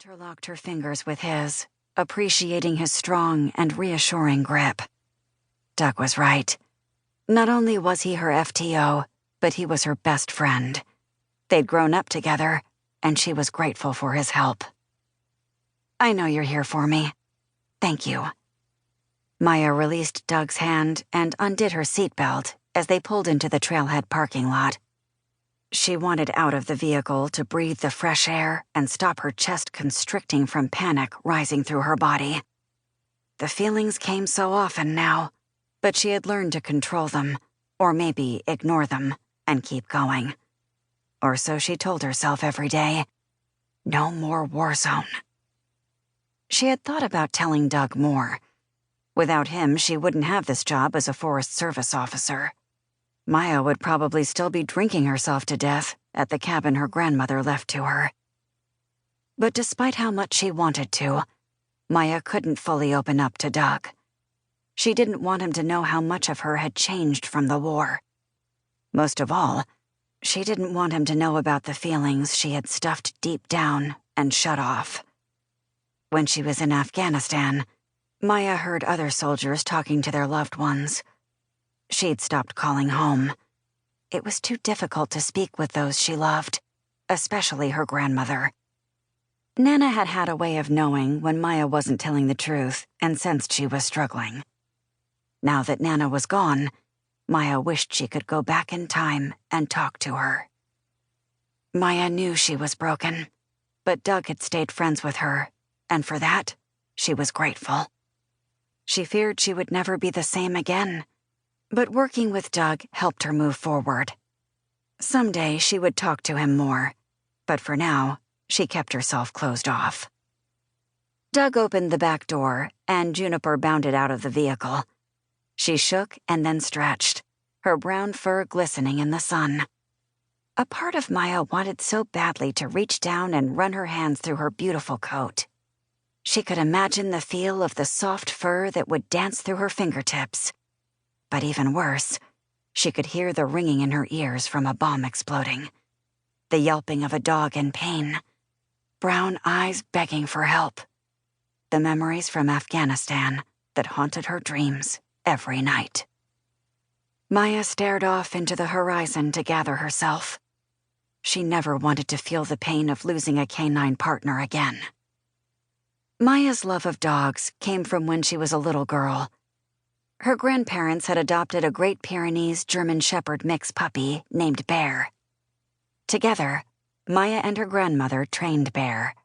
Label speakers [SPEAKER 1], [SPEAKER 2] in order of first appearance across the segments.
[SPEAKER 1] interlocked her fingers with his, appreciating his strong and reassuring grip. Doug was right. Not only was he her FTO, but he was her best friend. They'd grown up together, and she was grateful for his help. "I know you're here for me. Thank you." Maya released Doug's hand and undid her seatbelt as they pulled into the trailhead parking lot. She wanted out of the vehicle to breathe the fresh air and stop her chest constricting from panic rising through her body. The feelings came so often now, but she had learned to control them, or maybe ignore them, and keep going. Or so she told herself every day. No more war zone. She had thought about telling Doug more. Without him, she wouldn't have this job as a Forest Service officer. Maya would probably still be drinking herself to death at the cabin her grandmother left to her. But despite how much she wanted to, Maya couldn't fully open up to Doug. She didn't want him to know how much of her had changed from the war. Most of all, she didn't want him to know about the feelings she had stuffed deep down and shut off. When she was in Afghanistan, Maya heard other soldiers talking to their loved ones. She'd stopped calling home. It was too difficult to speak with those she loved, especially her grandmother. Nana had had a way of knowing when Maya wasn't telling the truth and sensed she was struggling. Now that Nana was gone, Maya wished she could go back in time and talk to her. Maya knew she was broken, but Doug had stayed friends with her, and for that, she was grateful. She feared she would never be the same again, but working with Doug helped her move forward. Someday she would talk to him more, but for now, she kept herself closed off. Doug opened the back door, and Juniper bounded out of the vehicle. She shook and then stretched, her brown fur glistening in the sun. A part of Maya wanted so badly to reach down and run her hands through her beautiful coat. She could imagine the feel of the soft fur that would dance through her fingertips. But even worse, she could hear the ringing in her ears from a bomb exploding, the yelping of a dog in pain, brown eyes begging for help, the memories from Afghanistan that haunted her dreams every night. Maya stared off into the horizon to gather herself. She never wanted to feel the pain of losing a K-9 partner again. Maya's love of dogs came from when she was a little girl. Her grandparents had adopted a Great Pyrenees German Shepherd mix puppy named Bear. Together, Maya and her grandmother trained Bear.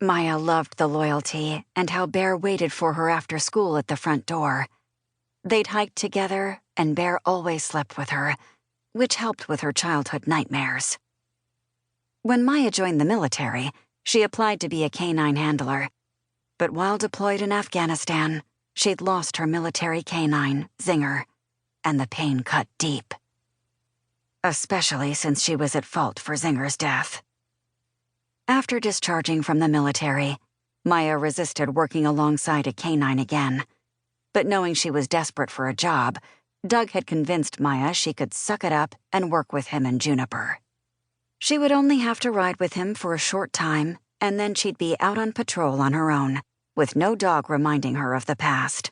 [SPEAKER 1] Maya loved the loyalty and how Bear waited for her after school at the front door. They'd hiked together, and Bear always slept with her, which helped with her childhood nightmares. When Maya joined the military, she applied to be a K-9 handler. But while deployed in Afghanistan, she'd lost her military K-9, Zinger, and the pain cut deep. Especially since she was at fault for Zinger's death. After discharging from the military, Maya resisted working alongside a K-9 again. But knowing she was desperate for a job, Doug had convinced Maya she could suck it up and work with him and Juniper. She would only have to ride with him for a short time, and then she'd be out on patrol on her own, with no dog reminding her of the past.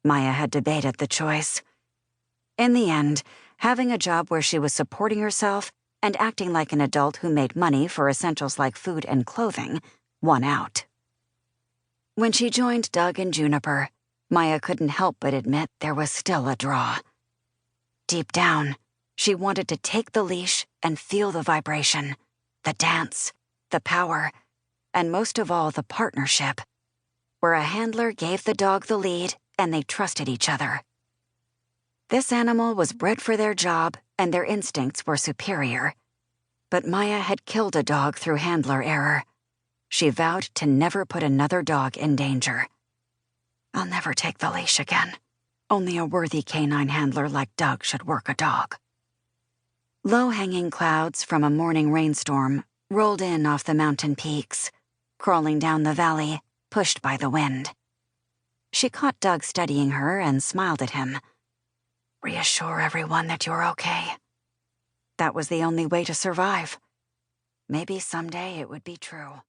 [SPEAKER 1] Maya had debated the choice. In the end, having a job where she was supporting herself and acting like an adult who made money for essentials like food and clothing won out. When she joined Doug and Juniper, Maya couldn't help but admit there was still a draw. Deep down, she wanted to take the leash and feel the vibration, the dance, the power, and most of all, the partnership, where a handler gave the dog the lead and they trusted each other. This animal was bred for their job and their instincts were superior. But Maya had killed a dog through handler error. She vowed to never put another dog in danger. I'll never take the leash again. Only a worthy K-9 handler like Doug should work a dog. Low-hanging clouds from a morning rainstorm rolled in off the mountain peaks, crawling down the valley, pushed by the wind. She caught Doug studying her and smiled at him. Reassure everyone that you're okay. That was the only way to survive. Maybe someday it would be true.